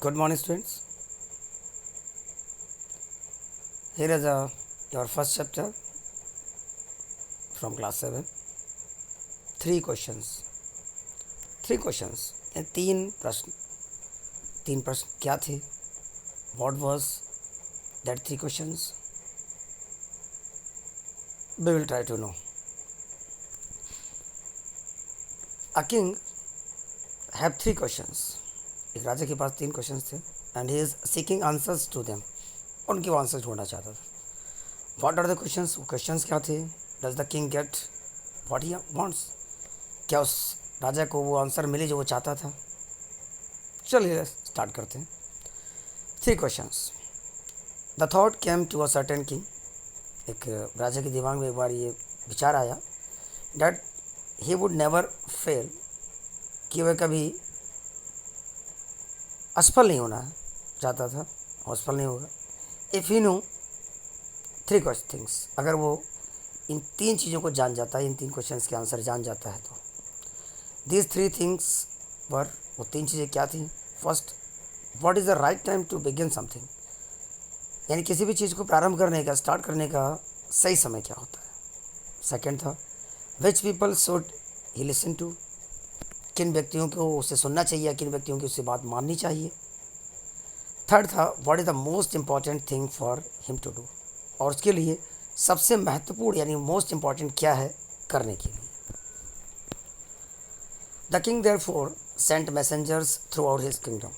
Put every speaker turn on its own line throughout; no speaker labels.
Good morning, students. Here is your first chapter from class 7. Three questions. Three questions. And तीन प्रश्न क्या थे? What was that three questions? We will try to know. A king have three questions. एक राजा के पास तीन questions थे and he is seeking answers to them. उनके वो आंसर ढूंढना चाहता था. What are the questions? Questions क्या थे? Does the king get what he wants? क्या उस राजा को वो आंसर मिले जो वो चाहता था? चलिए स्टार्ट करते हैं. Three questions. The thought came to a certain king. एक राजा के दिमाग में एक बार ये विचार आया that he would never fail, कि वह कभी असफल नहीं होना चाहता था, असफल नहीं होगा. If he know three things, अगर वो इन तीन चीज़ों को जान जाता है, इन तीन क्वेश्चंस के आंसर जान जाता है तो. दीज थ्री थिंग्स वर, वो तीन चीज़ें क्या थी? First, what is the right time to begin something, यानी किसी भी चीज़ को प्रारंभ करने का, स्टार्ट करने का सही समय क्या होता है. सेकंड था, which people should he listen to, किन व्यक्तियों को उसे सुनना चाहिए, किन व्यक्तियों की उससे बात माननी चाहिए. थर्ड था, what is the most important thing for him to do, और उसके लिए सबसे महत्वपूर्ण यानी मोस्ट इम्पॉर्टेंट क्या है करने के लिए. The king therefore sent messengers throughout his kingdom,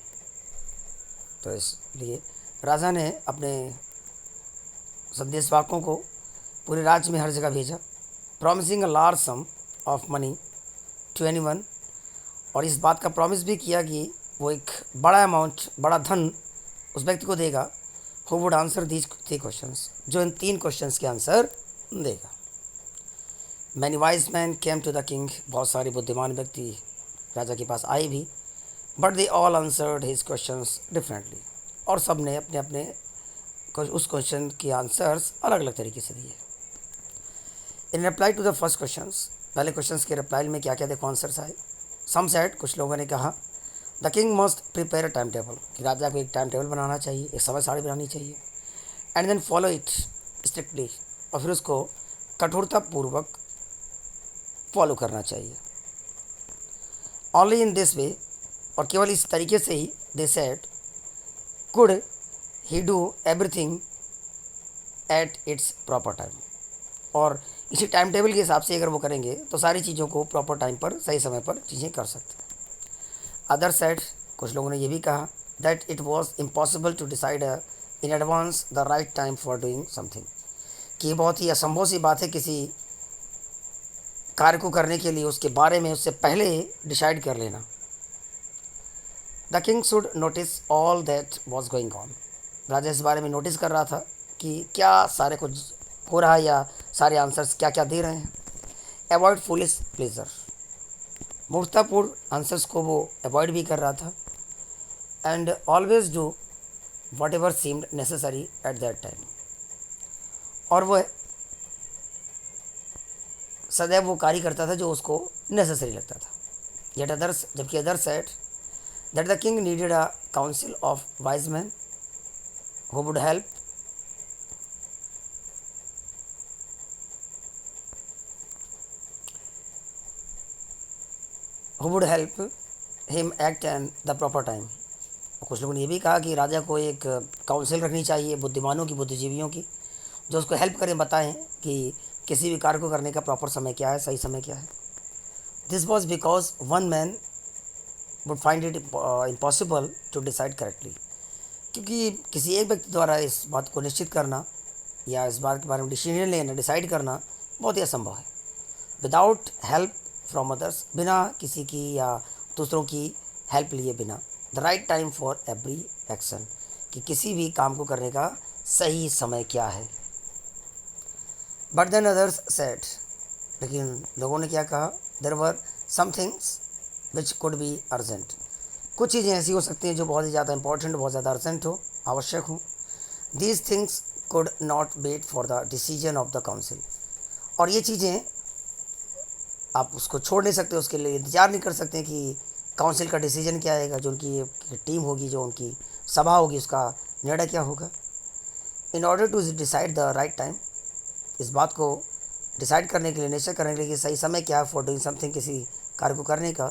तो इसलिए राजा ने अपने संदेशवाकों को पूरे राज्य में हर जगह भेजा. Promising a large sum of money to anyone, और इस बात का प्रॉमिस भी किया कि वो एक बड़ा अमाउंट, बड़ा धन उस व्यक्ति को देगा who would answer these three questions, जो इन तीन क्वेश्चंस के आंसर देगा. Many wise men came to the king, बहुत सारे बुद्धिमान व्यक्ति राजा के पास आए भी. But they all answered his questions differently, और सब ने अपने अपने उस क्वेश्चन के आंसर्स अलग अलग तरीके से दिए. In reply to the first questions, पहले क्वेश्चंस के रिप्लाई में क्या क्या देखो आंसर्स आए. सम सेड, कुछ लोगों ने कहा, the king must prepare a time table, कि राजा को एक टाइम टेबल बनाना चाहिए, एक समय सारणी बनानी चाहिए. And then follow it strictly, और फिर उसको कठोरतापूर्वक फॉलो करना चाहिए. ओनली इन दिस वे, और केवल इस तरीके से ही, they said, could he do everything at its proper time, और इसी टाइम टेबल के हिसाब से अगर वो करेंगे तो सारी चीज़ों को प्रॉपर टाइम पर, सही समय पर चीज़ें कर सकते हैं. अदर साइड, कुछ लोगों ने ये भी कहा that it was impossible to decide in advance the right time for doing something, कि ये बहुत ही असंभव सी बात है किसी कार्य को करने के लिए उसके बारे में उससे पहले डिसाइड कर लेना. The king should notice all that was going on, राजा इस बारे में नोटिस कर रहा था कि क्या सारे कुछ हो रहा है, या सारे आंसर्स क्या क्या दे रहे हैं. अवॉइड फुलिश प्लेजर, मूर्खतापूर्ण आंसर्स को वो अवॉइड भी कर रहा था. And always do what ever seemed necessary at that time, और वह सदैव वो कार्य करता था जो उसको नेसेसरी लगता था. येट अदर्स, जबकि other said that the king needed a council of wise man who would help him act and the proper time. कुछ लोगों ने ये भी कहा कि राजा को एक काउंसिल रखनी चाहिए बुद्धिमानों की, बुद्धिजीवियों की, जो उसको हेल्प करें, बताएं कि किसी भी कार्य को करने का प्रॉपर समय क्या है, सही समय क्या है. This was because one man would find it impossible to decide correctly, क्योंकि किसी एक व्यक्ति द्वारा इस बात को निश्चित करना या इस बात के बारे में डिसीजन लेना, डिसाइड करना बहुत ही असंभव है. विदाउट हेल्प फ्रॉम अदर्स, बिना किसी की या दूसरों की हेल्प लिए बिना. The right time for every action, कि किसी भी काम को करने का सही समय क्या है. बट देन अदर्स सेड, लेकिन लोगों ने क्या कहा, there were some things which could be urgent, कुछ चीज़ें ऐसी हो सकती हैं जो बहुत ही ज़्यादा इंपॉर्टेंट, बहुत ज़्यादा अर्जेंट हो, आवश्यक हो. These things could not wait for the decision of the council, और ये चीज़ें आप उसको छोड़ नहीं सकते, उसके लिए इंतजार नहीं कर सकते कि काउंसिल का डिसीजन क्या आएगा, जो उनकी टीम होगी, जो उनकी सभा होगी, उसका निर्णय क्या होगा। In order to decide the right time, इस बात को डिसाइड करने के लिए, निश्चय करने के लिए कि सही समय क्या है फॉर डूइंग समथिंग, किसी कार्य को करने का,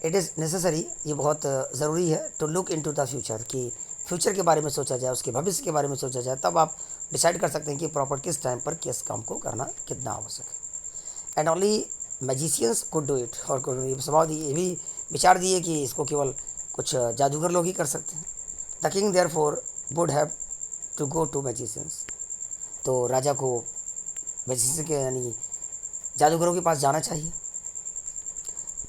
इट इज़ नेसेसरी, ये बहुत ज़रूरी है, to look into the future, कि फ्यूचर के बारे में सोचा जाए, उसके भविष्य के बारे में सोचा जाए, तब आप डिसाइड कर सकते हैं कि प्रॉपर किस टाइम पर किस काम को करना कितना आवश्यक है। And only magicians could do it, और स्वभाव ये भी विचार दिए कि इसको केवल कुछ जादूगर लोग ही कर सकते हैं। The king therefore would have to go to magicians, तो राजा को मैजिशियन के यानी जादूगरों के पास जाना चाहिए।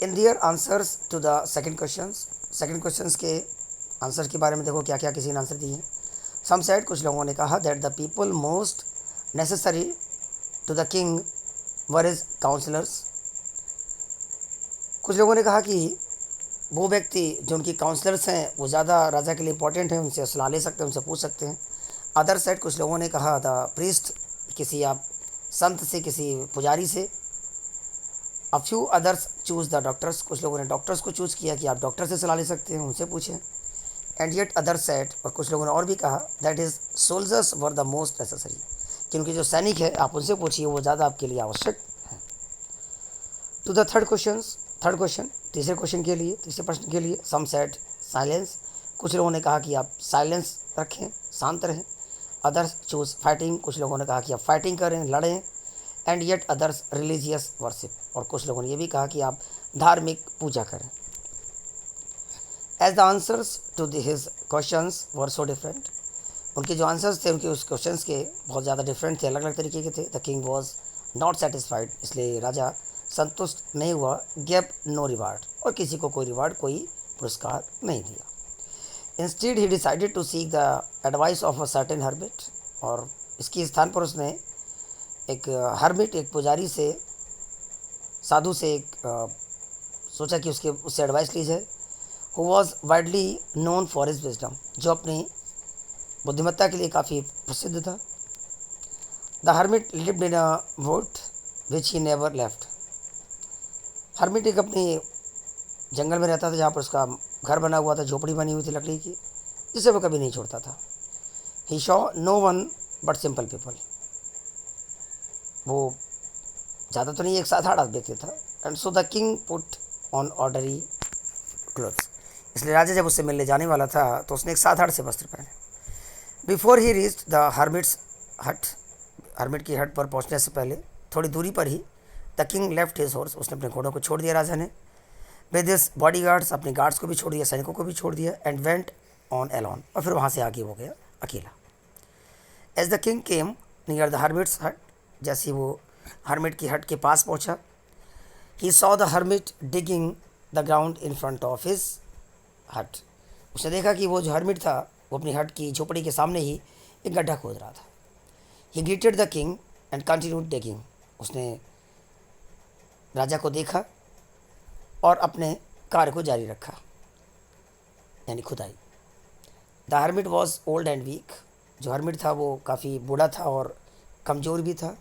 In their answers to the second questions के आंसर के बारे में देखो क्या क्या किसी ने आंसर दिए। सम सेड, कुछ लोगों ने कहा, that the people most necessary to the king were his counsellors, कुछ लोगों ने कहा कि वो व्यक्ति जो उनकी काउंसलर्स हैं वो ज़्यादा राजा के लिए इंपॉर्टेंट हैं, उनसे सलाह ले सकते हैं, उनसे पूछ सकते हैं। अदर साइड कुछ लोगों ने कहा द प्रीस्ट, किसी आप संत से, किसी पुजारी से। A few others choose the doctors, कुछ लोगों ने डॉक्टर्स को चूज़ किया कि आप डॉक्टर से सलाह ले सकते हैं, उनसे पूछें। एंड येट अदर साइड, और कुछ लोगों ने और भी कहा, that is soldiers were the most necessary, कि उनके जो सैनिक है आप उनसे पूछिए, वो ज़्यादा आपके लिए आवश्यक है। टू द थर्ड क्वेश्चन, तीसरे प्रश्न के लिए, सम सेड साइलेंस, कुछ लोगों ने कहा कि आप साइलेंस रखें, शांत रहें। अदर्स चूज़ फाइटिंग, कुछ लोगों ने कहा कि आप फाइटिंग करें, लड़ें। And yet others religious worship, और कुछ लोगों ने ये भी कहा कि आप धार्मिक पूजा करें। As the answers to his questions were so different, उनके जो आंसर्स थे उनके उस क्वेश्चंस के बहुत ज़्यादा डिफरेंट थे, अलग अलग तरीके के थे। The king was not satisfied, इसलिए राजा संतुष्ट नहीं हुआ। गेव नो रिवार्ड, और किसी को कोई रिवार्ड, कोई पुरस्कार नहीं दिया। Instead he decided to seek the advice of a certain hermit, और इसके स्थान पर उसने एक हर्मिट, एक पुजारी से, साधु से सोचा कि उससे एडवाइस ली जाए। Who was widely known for his wisdom, जो अपनी बुद्धिमत्ता के लिए काफ़ी प्रसिद्ध था। The hermit lived in a would which he never left, hermit एक अपनी जंगल में रहता था जहाँ पर उसका घर बना हुआ था, झोपड़ी बनी हुई थी लकड़ी की, जिसे वो कभी नहीं छोड़ता था। He saw no one but simple people, वो ज़्यादा तो नहीं, एक साधारण व्यक्ति था। And so the king put on ordinary clothes, इसलिए राजा जब उससे मिलने जाने वाला था तो उसने एक साधारण से वस्त्र पहने। Before he reached the hermit's hut, hermit की हट पर पहुंचने से पहले थोड़ी दूरी पर ही the king left his horse, उसने अपने घोड़ों को छोड़ दिया राजा ने। विद हिज बॉडी गार्ड्स, अपने गार्ड्स को भी छोड़ दिया, सैनिकों को भी छोड़ दिया। एंड वेंट ऑन एलोन, और फिर वहाँ से आगे हो गया अकेला। As the king came near the hermit's hut, जैसे वो हर्मिट की हट के पास पहुँचा, he saw the hermit digging the ground in front of his hut, उसने देखा कि वो जो हर्मिट था वो अपनी हट की झोपड़ी के सामने ही एक गड्ढा खोद रहा था। ही greeted the king and continued digging, उसने राजा को देखा और अपने कार्य को जारी रखा, यानी खुदाई। The hermit was old and weak, जो हर्मिट था वो काफ़ी बूढ़ा था और कमज़ोर भी था।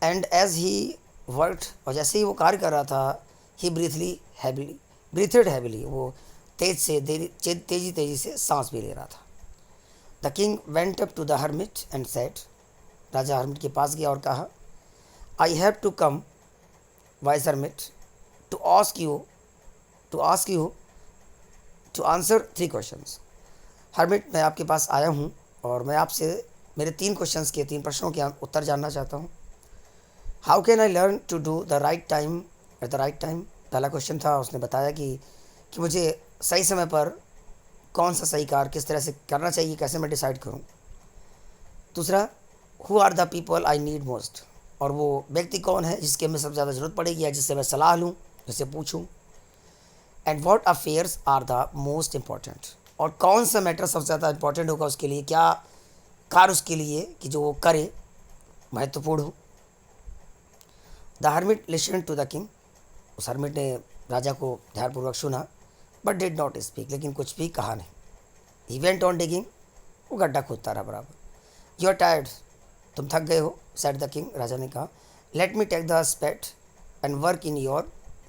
एंड एज ही वर्कड, और जैसे ही वो कार्य कर रहा था, ही ब्रीथेड हैविली, वो तेजी से सांस भी ले रहा था। The king went up to the hermit and said, राजा हर्मिट के पास गया और कहा, I have to come wise hermit to ask you to answer 3 questions. Hermit, मैं आपके पास आया हूँ और मैं आपसे मेरे 3 प्रश्नों के उत्तर जानना चाहता हूँ। How can I learn to do the right time at the right time, पहला क्वेश्चन था, उसने बताया कि मुझे सही समय पर कौन सा सही कार्य किस तरह से करना चाहिए, कैसे मैं डिसाइड करूं। दूसरा, who are the people I need most, और वो व्यक्ति कौन है जिसके मैं सबसे ज़्यादा ज़रूरत पड़ेगी या जिससे मैं सलाह लूँ, जिससे पूछूँ। And what affairs are the most important, और कौन सा मैटर सबसे ज़्यादा इम्पॉर्टेंट होगा उसके लिए, क्या कार्य उसके लिए कि जो वो करे महत्वपूर्ण हो। The hermit listen to the king, उस हर्मिट ने राजा को ध्यानपूर्वक सुना, बट डिड नॉट स्पीक, लेकिन कुछ भी कहा नहीं। ही वेंट ऑन डिगिंग, वो गड्ढा खोदता रहा बराबर। यू आर टायर्ड, तुम थक गए हो, सेड द किंग, राजा ने कहा। Let me take the spade and work in your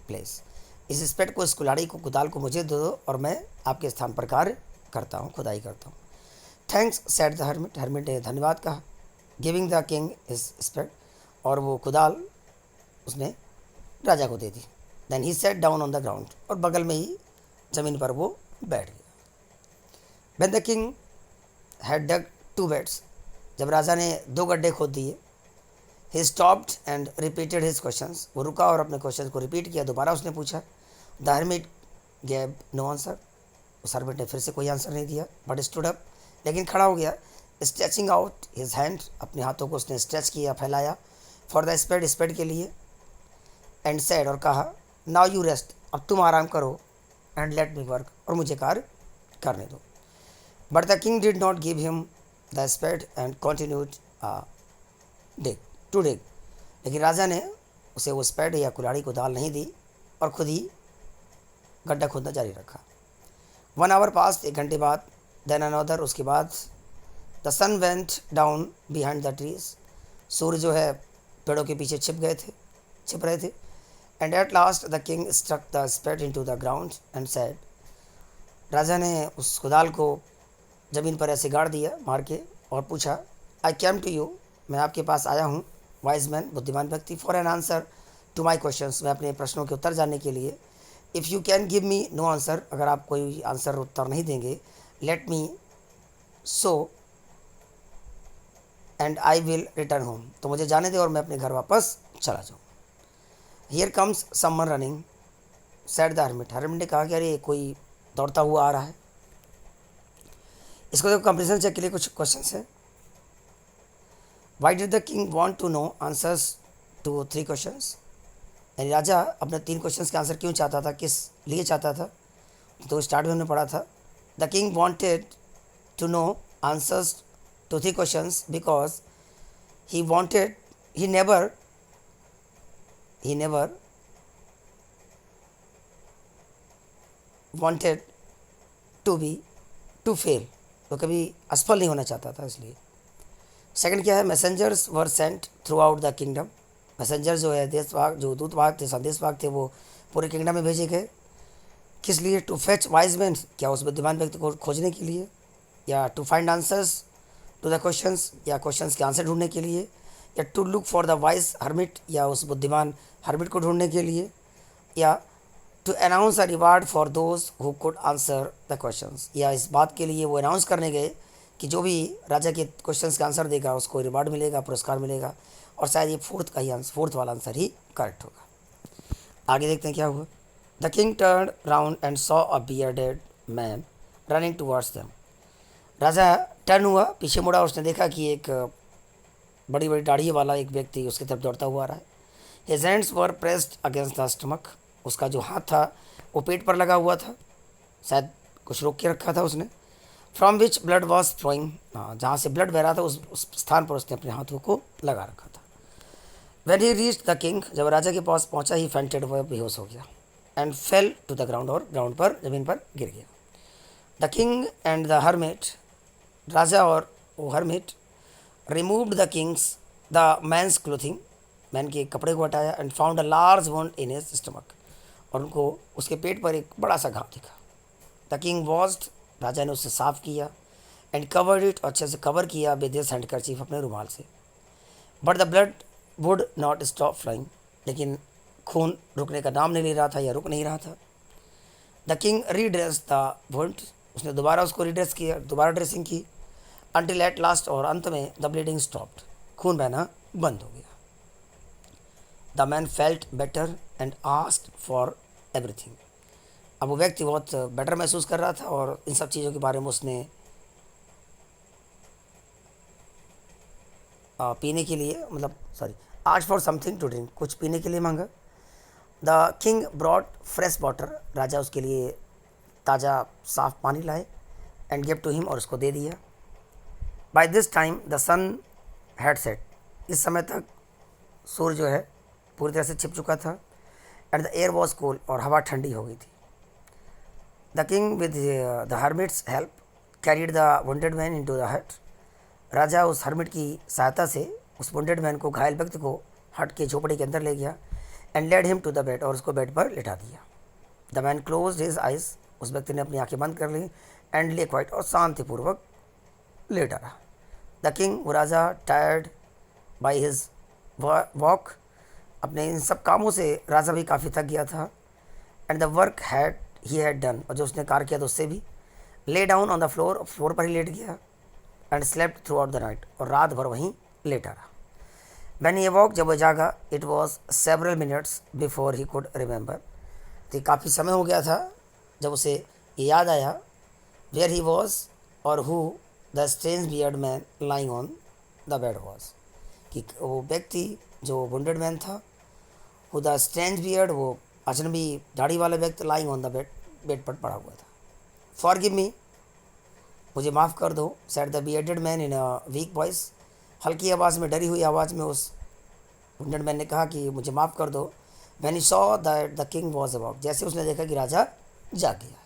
place, इस स्पेड को, इस कुल्हाड़ी को, कुदाल को मुझे दो और मैं आपके स्थान पर कार्य करता हूँ, खुदाई करता हूँ। Thanks said the hermit, hermit ने धन्यवाद कहा। Giving the king is spade, और वो कुदाल उसने राजा को दे दी। Then he sat down on the ground, और बगल में ही ज़मीन पर वो बैठ गया। When the king had dug 2 beds, जब राजा ने 2 गड्ढे खोद दिए, he stopped and repeated his questions, वो रुका और अपने क्वेश्चन को रिपीट किया, दोबारा उसने पूछा। The hermit gave no answer, उस हर्मिट ने फिर से कोई आंसर नहीं दिया, बट स्टूड अप, लेकिन खड़ा हो गया। स्ट्रेचिंग आउट हिज हैंड, अपने हाथों को उसने स्ट्रेच किया, फैलाया, फॉर द स्पेड, स्पेड के लिए। एंड सेड, और कहा, नाउ यू रेस्ट, अब तुम आराम करो, एंड लेट मी वर्क, और मुझे कार्य करने दो। But the king did not give him the spade and continued dig to dig, लेकिन राजा ने उसे वो स्पेड या कुल्हाड़ी कुदाल नहीं दी और खुद ही गड्ढा खोदना जारी रखा। 1 आवर पास, 1 घंटे बाद, देन अनदर, उसके बाद the sun went down behind the trees, सूर्य जो है पेड़ों के पीछे छिप रहे थे। And at last the king struck the spade into the ground and said, राजा ने उस कुदाल को ज़मीन पर ऐसे गाड़ दिया मार के, और पूछा, आई केम टू यू, मैं आपके पास आया हूँ, वाइज मैन, बुद्धिमान व्यक्ति, for an answer to my questions, मैं अपने प्रश्नों के उत्तर जानने के लिए। If you can give me no answer, अगर आप कोई आंसर उत्तर नहीं देंगे, let me so and I will return home, तो मुझे जाने दे और मैं अपने घर वापस चला जाऊँ। Here comes someone running said the hermit, hermit ने कहा कि अरे कोई दौड़ता हुआ आ रहा है। इसको देखो, कंपेरिजन चेक के लिए कुछ क्वेश्चंस है। Why did the king want to know answers to 3 questions, यानी राजा अपने 3 क्वेश्चंस के आंसर क्यों चाहता था, किस लिए चाहता था, तो स्टार्ट में हमने पढ़ा था। The king wanted to know answers to 3 questions because he wanted, he never wanted to fail, तो कभी असफल नहीं होना चाहता था, इसलिए। सेकंड क्या है, messengers were sent through out the kingdom, messenger जो है देशवाहक, जो दूतवाहक थे, संदेशवाहक थे, वो पूरे किंगडम में भेजे गए। किस लिए, टू फेच वाइज मैन, क्या उस बुद्धिमान व्यक्ति को खोजने के लिए, या to find answers to the questions, या क्वेश्चंस के आंसर ढूंढने के लिए, या to look for the wise hermit, या उस बुद्धिमान हर्मिट को ढूंढने के लिए, या to announce a reward for those who could answer the questions, या इस बात के लिए वो अनाउंस करने गए कि जो भी राजा के क्वेश्चंस का आंसर देगा उसको रिवार्ड मिलेगा, पुरस्कार मिलेगा, और शायद ये फोर्थ वाला आंसर ही करेक्ट होगा। आगे देखते हैं क्या हुआ। The king turn round and saw a bearded man running towards them, Raja turn हुआ, पीछे मुड़ा, उसने देखा कि एक बड़ी बड़ी दाढ़ी वाला एक व्यक्ति उसकी तरफ दौड़ता हुआ आ रहा है। His hands were pressed against the stomach, उसका जो हाथ था वो पेट पर लगा हुआ था, शायद कुछ रोक के रखा था उसने। From which blood was flowing, जहाँ से ब्लड बह रहा था उस स्थान पर उसने अपने हाथों को लगा रखा था। When he reach the king, जब राजा के पास पहुँचा, ही फेंटेड, वह बेहोश हो गया। And fell to the ground, और ग्राउंड पर, ज़मीन पर गिर गया। The king and the hermit, राजा और वो hermit, removed the man's clothing, man के कपड़े को हटाया, and found a large wound in his stomach, और उनको उसके पेट पर एक बड़ा सा घाव दिखा। द किंग वॉश्ड, राजा ने उसे साफ किया, एंड कवर्ड इट, अच्छे से कवर किया, विद हिज हैंडकरचीफ, अपने रुमाल से। But the blood would not stop flowing, लेकिन खून रुकने का नाम नहीं ले रहा था, या रुक नहीं रहा था। द किंग रीड्रेस द वुंड, उसने दोबारा उसको रीड्रेस किया, दोबारा ड्रेसिंग की, अंटिल एट लास्ट, और अंत में द ब्लीडिंग स्टॉप्ड, खून बहना बंद हो गया। The man felt better and asked for everything, अब वो व्यक्ति बहुत बेटर महसूस कर रहा था, और इन सब चीज़ों के बारे में उसने पीने के लिए, asked for something to drink, कुछ पीने के लिए मांगा। The king brought fresh water, राजा उसके लिए ताज़ा साफ पानी लाए, एंड गिव टू हिम, और उसको दे दिया। By this time the sun had set, इस समय तक सूर्य जो है पूरी तरह से छिप चुका था। And the air was cool, और हवा ठंडी हो गई थी। The king with the hermits help carried the wounded man into the hut, राजा उस हर्मिट की सहायता से उस वुंडेड मैन को, घायल व्यक्ति को, हट के झोपड़ी के अंदर ले गया। And led him to the bed, और उसको बेड पर लिटा दिया। The man close his eyes, उस व्यक्ति ने अपनी आंखें बंद कर ली, एंड ले क्वाइट, और शांतिपूर्वक लेटा रहा। द किंग, वो राजा, टायर्ड बाई हिज वॉक, अपने इन सब कामों से राजा भी काफ़ी थक गया था, and the work had he had done, और जो उसने कार्य किया था उससे भी, lay down on the floor, floor पर ही लेट गया, and slept through out the night, और रात भर वहीं लेटा रहा। व्हेन ही वॉक, जब वह जागा, it was several minutes before he could remember, तो काफ़ी समय हो गया था जब उसे ये याद आया, वेयर ही वॉज और who the strange beard man lying on the bed was, कि वो व्यक्ति जो वुंडेड मैन था, हु द स्ट्रेंज बियर्ड, वो अजनबी दाढ़ी वाला व्यक्ति, लाइंग ऑन द बेड पर पड़ा हुआ था। फॉरगिव मी, मुझे माफ़ कर दो, said the bearded man in a week voice, हल्की आवाज़ में, डरी हुई आवाज़ में उस वुंडेड मैन ने कहा कि मुझे माफ़ कर दो। When he saw that the king was about, जैसे उसने देखा कि राजा जाग गया।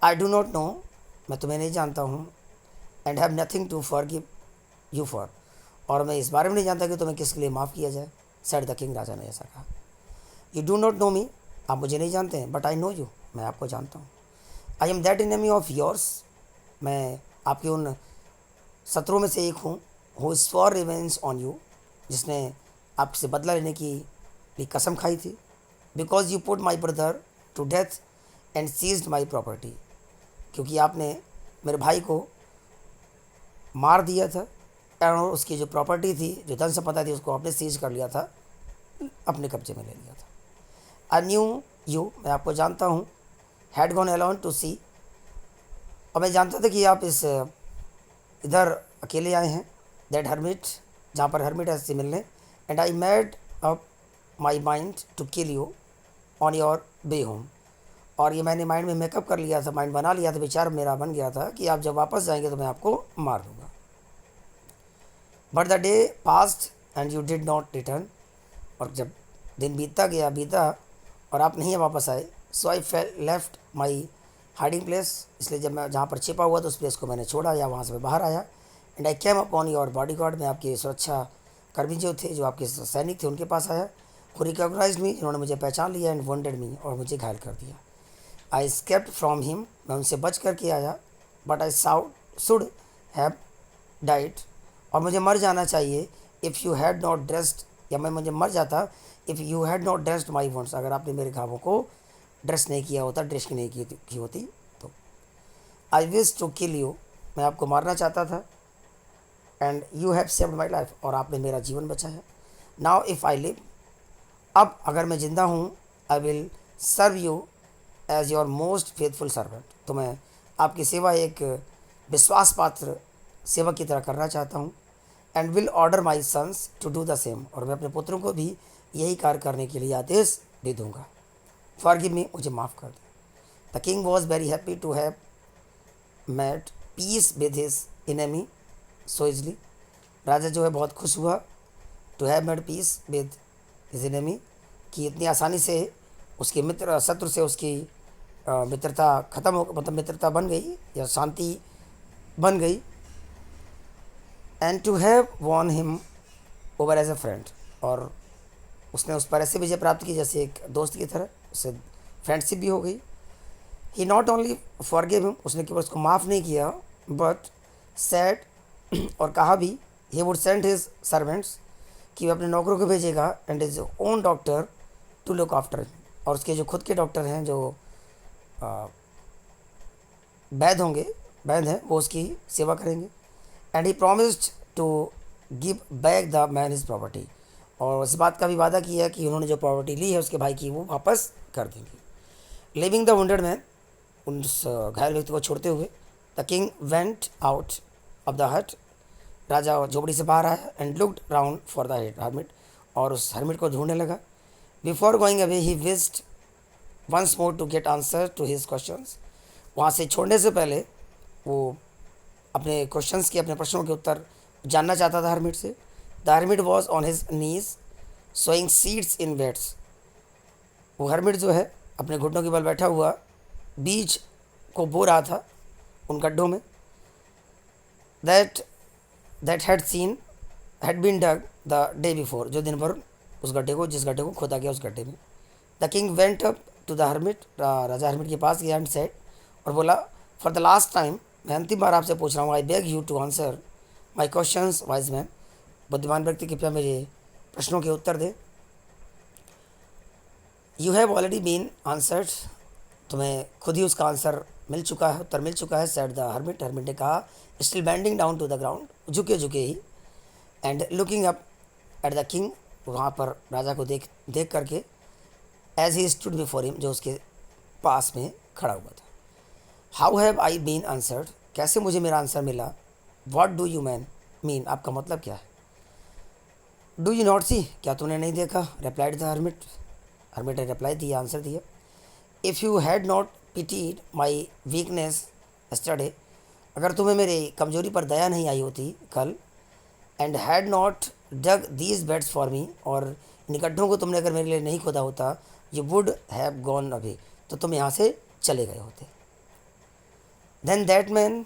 आई डू नॉट नो, मैं तुम्हें नहीं जानता हूँ, and have nothing to forgive you for, और मैं इस बारे में नहीं जानता कि तुम्हें किसके लिए माफ़ किया जाए। सेड द किंग, राजा ने ऐसा कहा। यू डू नॉट नो मी, आप मुझे नहीं जानते हैं, बट आई नो यू, मैं आपको जानता हूँ। I am that enemy of yours, मैं आपके उन शत्रुओं में से एक हूँ, who swore revenge on you, जिसने आपसे बदला लेने की कसम खाई थी। Because you put my brother to death and seized my property, क्योंकि आपने मेरे भाई को मार दिया था, और उसकी जो प्रॉपर्टी थी, जो धन संपदा थी, उसको आपने सीज कर लिया था, अपने कब्जे में ले लिया था। आई न्यू यू, मैं आपको जानता हूँ, हैड गॉन अलोन टू सी, और मैं जानता था कि आप इधर अकेले आए हैं, दैट हर्मिट, जहाँ पर हर्मिट है, से मिलने, and I made up my mind to kill you on your way home, और ये मैंने माइंड में मेकअप कर लिया था, माइंड बना लिया था, विचार मेरा बन गया था कि आप जब वापस जाएंगे तो मैं आपको मार दूंगा। But the day passed and you did not return, और जब दिन बीता और आप नहीं वापस आए, so I left my hiding place, इसलिए जब मैं जहाँ पर छिपा हुआ था उस प्लेस को मैंने छोड़ा, या वहाँ से मैं बाहर आया, and I came upon your body guard, मैं आपके सुरक्षा कर्मी जो थे, जो आपके सैनिक थे, उनके पास आया, हु रिकॉग्नाइज्ड मी, जिन्होंने मुझे पहचान लिया, एंड वॉन्डेड मी, और मुझे घायल कर दिया। आई स्केप्ड फ्रॉम हिम, मैं उनसे बच करके आया, but I should have died, और मुझे मर जाना चाहिए, if you had not dressed, या मैं मुझे मर जाता, if you had not dressed my wounds, अगर आपने मेरे घावों को ड्रेस नहीं किया होता, ड्रेस नहीं की होती तो। I wish to kill you, मैं आपको मारना चाहता था, and you have saved my life, और आपने मेरा जीवन बचाया। नाउ इफ़ आई लिव, अब अगर मैं ज़िंदा हूँ, I will serve you as your most faithful servant, तो मैं आपकी सेवा एक विश्वास पात्र सेवक की तरह करना चाहता हूँ, and will order my sons to do the same, और मैं अपने पुत्रों को भी यही कार्य करने के लिए आदेश दे दूँगा। फॉरगिव मी, मुझे माफ़ कर दे। The king was very happy to have made peace with his enemy so easily, राजा जो है बहुत खुश हुआ, to have made peace with his enemy, कि इतनी आसानी से उसके मित्र शत्रु से उसकी मित्रता ख़त्म हो, मतलब मित्रता बन गई या शांति बन गई, and to have won him over as a friend, और उसने उस पर ऐसे विजय प्राप्त की जैसे एक दोस्त की तरह, उससे फ्रेंडशिप भी हो गई। ही नॉट ओनली फॉरगिव हिम, उसने केवल उसको माफ़ नहीं किया, बट सेड, और कहा भी, he would send his servants, कि वह अपने नौकरों को भेजेगा, and his own doctor to look after, और उसके जो खुद के डॉक्टर हैं, जो वैद्य हैं, वो उसकी सेवा करेंगे। And he promised to give back the man his property, और इस बात का भी वादा किया है कि उन्होंने जो प्रॉपर्टी ली है उसके भाई की, वो वापस कर देंगे। लिविंग द वुंडेड मैन, उस घायल व्यक्ति को छोड़ते हुए, the king went out of the hut, राजा झोपड़ी से बाहर आया, and looked round for the hermit, और उस हर्मिट को ढूंढने लगा। Before going away he wished once more to get answer to his questions, वहाँ से छोड़ने से पहले वो अपने क्वेश्चंस के, अपने प्रश्नों के उत्तर जानना चाहता था हर्मिट से। The hermit was on his knees sowing seeds in beds, वो हर्मिट जो है अपने घुटनों के बल बैठा हुआ बीज को बो रहा था उन गड्ढों में, that had been dug the day before, जो दिन भर उस गड्ढे को, जिस गड्ढे को खोदा गया उस गड्ढे में। The king went up to the hermit, राजा हर्मिट के पास गया एंड सेड, और बोला, फॉर द लास्ट टाइम, मैं अंतिम बार आपसे पूछ रहा हूँ, I beg you to answer my questions wise man, बुद्धिमान व्यक्ति कृपया मेरे प्रश्नों के उत्तर दे। You have already been answered, तुम्हें खुद ही उसका आंसर मिल चुका है, उत्तर मिल चुका है। सेड द हर्मिट, हर्मिट ने कहा, still bending down to the ground, झुके झुके ही, and looking up at the king, वहाँ पर राजा को देख देख करके, as he stood before him, जो उसके पास में खड़ा हुआ था। How have I been answered, कैसे मुझे मेरा आंसर मिला। वॉट डू यू मीन, आपका मतलब क्या है। डू यू नॉट सी, क्या तूने नहीं देखा। रिप्लाइड द हर्मिट, हर्मिट ने रिप्लाई दिया, आंसर दिया। If you had not pitied my weakness yesterday, अगर तुम्हें मेरी कमजोरी पर दया नहीं आई होती कल, and had not dug these beds for me, और इन गड्ढों को तुमने अगर मेरे लिए नहीं खोदा होता, you would have gone away, तो तुम यहाँ से चले गए होते। Then that man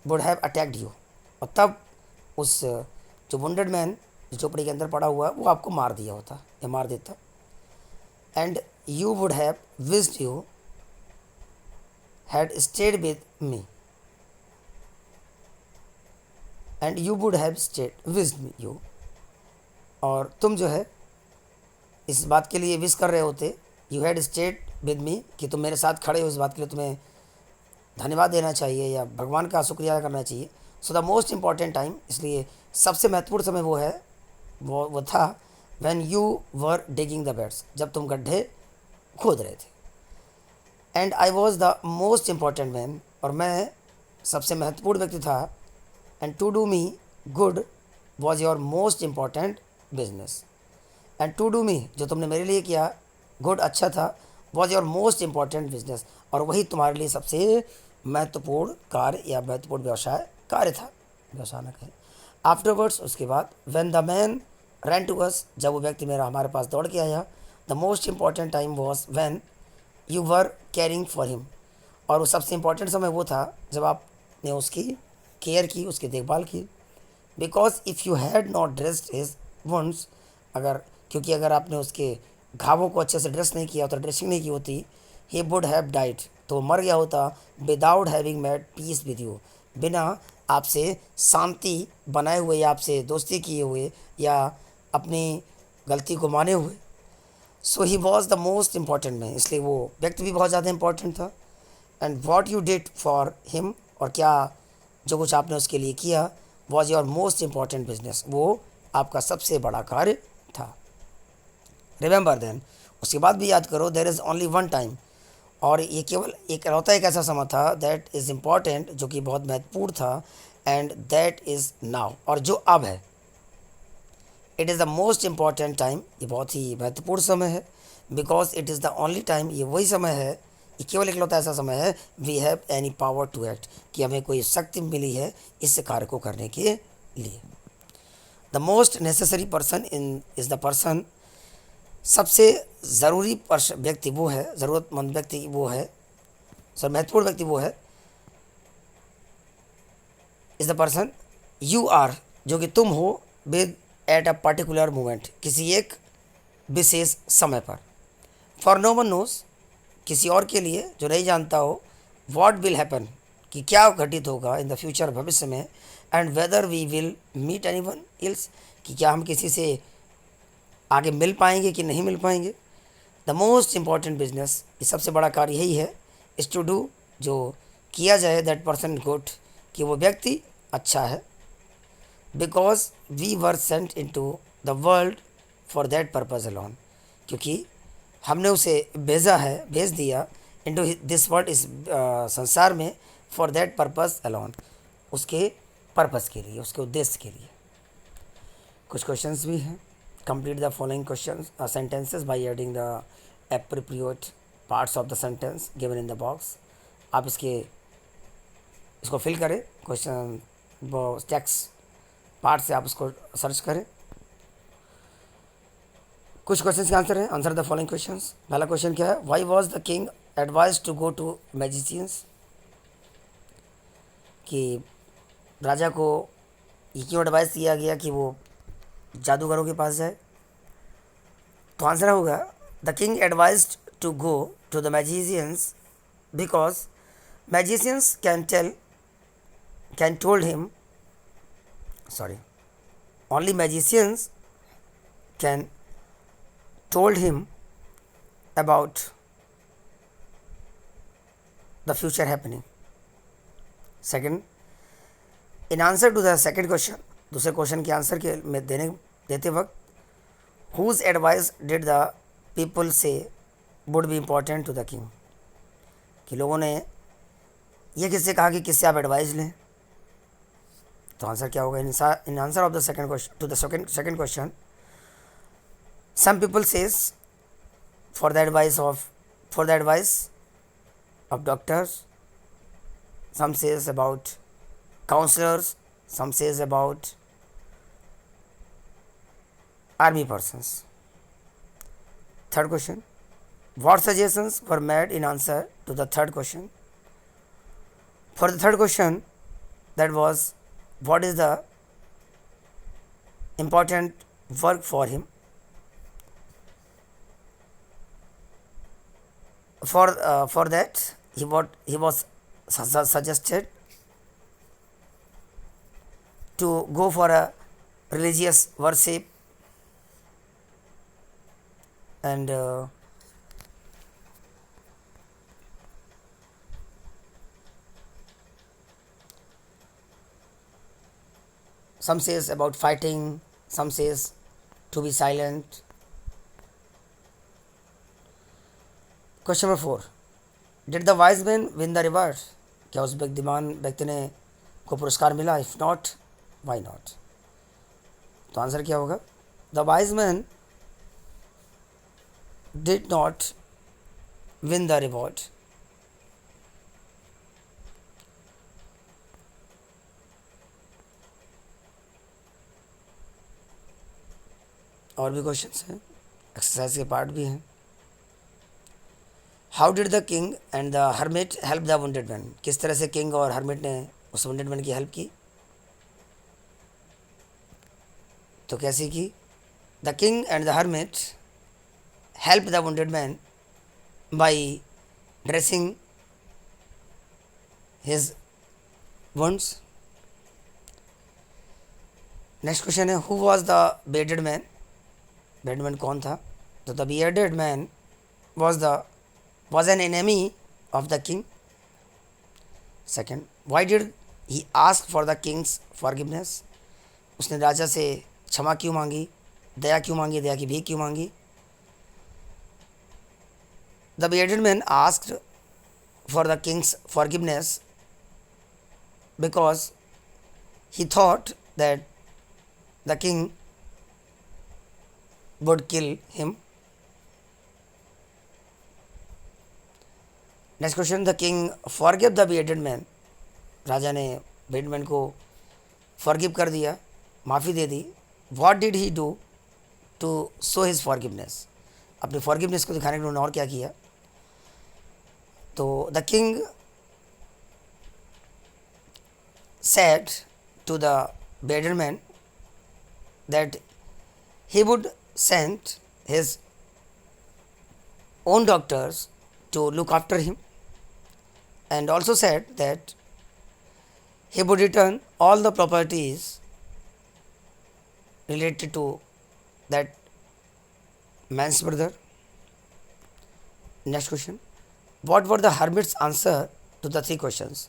would have attacked you, और तब उस जो वुंडेड मैन जो झोपड़ी के अंदर पड़ा हुआ वो आपको मार दिया होता या मार देता। And you would have wished you had stayed with me, and you would have stayed wished you, और तुम जो है इस बात के लिए विश कर रहे होते, you had stayed with me, कि तुम मेरे साथ खड़े हो, इस बात के लिए तुम्हें धन्यवाद देना चाहिए या भगवान का शुक्रिया करना चाहिए। So the most important time, इसलिए सबसे महत्वपूर्ण समय वो है, वो था when you were digging the beds, जब तुम गड्ढे खोद रहे थे। And I was the most important man, और मैं सबसे महत्वपूर्ण व्यक्ति था। And to do me good was your most important business, and to do me, जो तुमने मेरे लिए किया गुड, अच्छा था, was your most important business, और वही तुम्हारे लिए सबसे महत्वपूर्ण कार्य या महत्वपूर्ण व्यवसाय कार्य था, व्यवसाय न कहें। आफ्टरवर्ड्स, उसके बाद, when the man ran to us, जब वो व्यक्ति मेरा हमारे पास दौड़ के आया, the most important time was when you were caring for him, और वो सबसे इम्पॉर्टेंट समय वो था जब आपने उसकी केयर की, उसकी देखभाल की। Because if you had not dressed his wounds, क्योंकि अगर आपने उसके घावों को अच्छे से ड्रेस नहीं किया होता, ड्रेसिंग नहीं की होती, ही वुड हैव डाइड, तो मर गया होता, without having made peace with you, बिना आपसे शांति बनाए हुए या आपसे दोस्ती किए हुए या अपनी गलती को माने हुए। So he was the most important man, इसलिए वो व्यक्ति भी बहुत ज़्यादा इम्पॉर्टेंट था। And what you did for him, और क्या जो कुछ आपने उसके लिए किया, was your most important business, वो आपका सबसे बड़ा कार्य था। रिमेंबर देन, उसके बाद भी याद करो, there is only one time, और ये केवल एक होता एक ऐसा समय था, दैट इज़ इम्पॉर्टेंट, जो कि बहुत महत्वपूर्ण था, एंड दैट इज़ नाउ, और जो अब है। It is the most important time, ये बहुत ही महत्वपूर्ण समय है। Because it is the only time, ये वही समय है, ये केवल इकलौता ऐसा समय है, we have any power to act, कि हमें कोई शक्ति मिली है इस कार्य को करने के लिए। The most necessary person is the person, सबसे ज़रूरी व्यक्ति वो है, ज़रूरतमंद व्यक्ति वो है, सब महत्वपूर्ण व्यक्ति वो है, is the person you are, जो कि तुम हो, with at a particular moment, किसी एक विशेष समय पर। फॉर नो वन नोज, किसी और के लिए जो नहीं जानता हो, व्हाट विल हैपन, कि क्या घटित होगा, इन द फ्यूचर, भविष्य में, and whether we will meet anyone else, कि क्या हम किसी से आगे मिल पाएंगे कि नहीं मिल पाएंगे। द मोस्ट इम्पॉर्टेंट बिजनेस, ये सबसे बड़ा कार्य यही है, इज़ टू डू, जो किया जाए, दैट पर्सन गुड, कि वो व्यक्ति अच्छा है। Because we were sent into the world for that purpose alone, क्योंकि हमने उसे भेजा है, भेज दिया, इनटू दिस वर्ल्ड, इस संसार में, फॉर दैट पर्पज़ अलोन, उसके पर्पज़ के लिए, उसके उद्देश्य के लिए। कुछ क्वेश्चंस भी हैं। Complete the following questions sentences by adding the appropriate parts of the sentence given in the box. आप इसको फिल करें, क्वेश्चन टेक्स्ट पार्ट से आप उसको सर्च करें। कुछ क्वेश्चंस के आंसर हैं, आंसर द फॉलोइंग क्वेश्चंस। पहला क्वेश्चन क्या है, why was the king advise to go to magicians, कि राजा को ये क्यों एडवाइस दिया गया कि वो जादूगरों के पास जाए। तो आंसर होगा, the king advised to go to the magicians because magicians can told him, sorry, only magicians can told him about the future happening. Second, in answer to the second question, दूसरे question के answer के में देते वक्त, whose advice did the people say would be important to the king? कि लोगों ने ये किससे कहा कि किससे आप एडवाइस लें? तो आंसर क्या होगा? In answer of the second question to the second question, some people says for the advice of doctors, some says about counselors, some says about army persons. Third question, what suggestions were made in answer to the third question? For the third question, that was, what is the important work for him? For that, he was suggested to go for a religious worship and some says about fighting, some says to be silent. Question number 4, did the wise man win the reward? क्या उस बुद्धिमान व्यक्ति ने को पुरस्कार मिला? If not, why not? तो answer क्या होगा? The wise man did not win the reward. और भी क्वेश्चंस हैं, एक्सरसाइज के पार्ट भी हैं. How did the king and the hermit help the wounded man? किस तरह से किंग और हर्मिट ने उस वुंडेड मैन की हेल्प की? तो कैसे की? The king and the hermit help the wounded man by dressing his wounds. Next question है, who was the bearded man? Bearded man कौन था? तो the bearded man was an enemy of the king. Second, why did he ask for the king's forgiveness? उसने राजा से क्षमा क्यों मांगी, दया क्यों मांगी, दया की भीख क्यों मांगी? The bearded man asked for the king's forgiveness because he thought that the king would kill him. Next question, the king forgive the bearded man. राजा ने बियर्डेड मैन को फॉरगिव कर दिया, माफ़ी दे दी. What did he do to show his forgiveness? अपनी forgiveness को दिखाने के लिए उन्होंने और क्या किया? तो the king said to the bearded man that he would send his own doctors to look after him, and also said that he would return all the properties related to that man's brother. Next question, what were the hermit's answer to the three questions?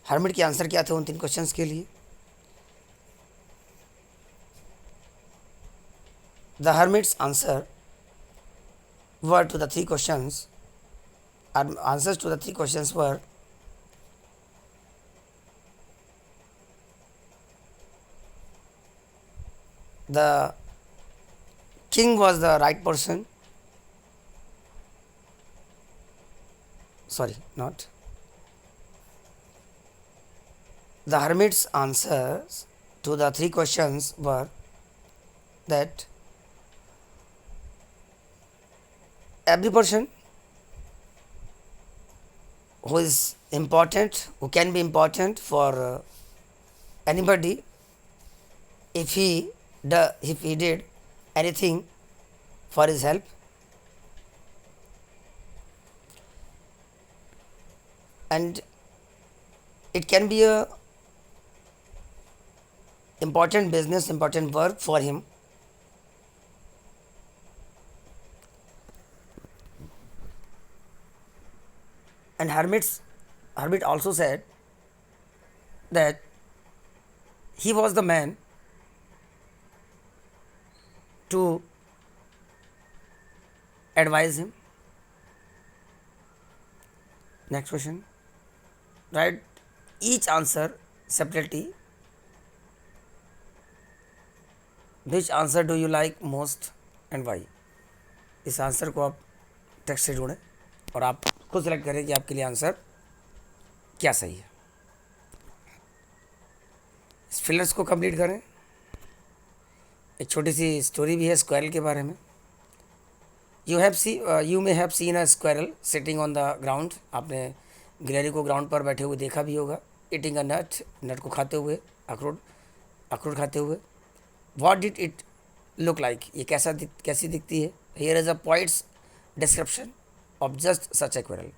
hermit के answer क्या थे उन तीन questions के लिए? The hermit's answer were to the three questions. Answers to the three questions were: the king was the right person. Sorry, not. The hermit's answers to the three questions were that every person who is important, who can be important for anybody, if he did anything for his help, and it can be a important business, important work for him. And Hermit also said that he was the man to advise him. Next question. Write each answer separately. Which answer do you like most and why? इस answer को आप text से जोड़ें और आप खुद select करें कि आपके लिए आंसर क्या सही है. इस फिलर्स को कंप्लीट करें. एक छोटी सी स्टोरी भी है स्क्वायरल के बारे में. You may have seen a squirrel sitting on the ground. आपने गिलहरी को ग्राउंड पर बैठे हुए देखा भी होगा. ईटिंग अ नट को खाते हुए, अखरोट खाते हुए. What did it look like? ये कैसी दिखती है? Here is a points description of just such a squirrel.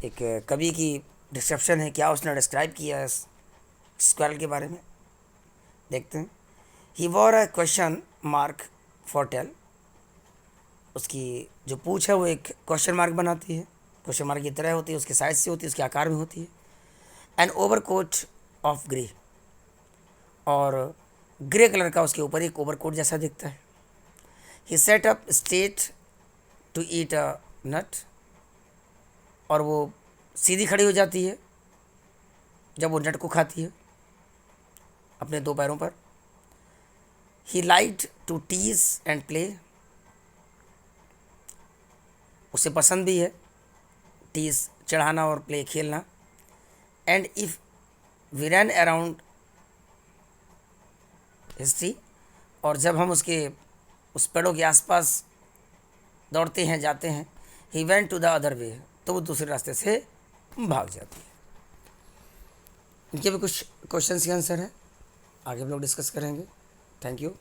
एक कवि की डिस्क्रिप्शन है, क्या उसने डिस्क्राइब किया है स्क्वायरल के बारे में. देखते हैं. He wore a question mark for tail. उसकी जो पूछ है वो एक क्वेश्चन मार्क बनाती है. क्वेश्चन मार्क की तरह होती है, उसके साइज से होती है, उसके आकार में होती है. An overcoat of grey. और ग्रे कलर का उसके ऊपर एक ओवर कोट जैसा दिखता है. He sat up straight to eat a nut. और वो सीधी खड़ी हो जाती है जब वो नट को खाती है अपने दो पैरों पर. He likes to tease and play. उसे पसंद भी है टीज चढ़ाना और प्ले खेलना. And if we run around his tree. और जब हम उस पेड़ों के आसपास दौड़ते हैं, जाते हैं. He went to the other way. तो वो दूसरे रास्ते से भाग जाती है. इनके भी कुछ क्वेश्चन के आंसर हैं, आगे हम लोग डिस्कस करेंगे. Thank you.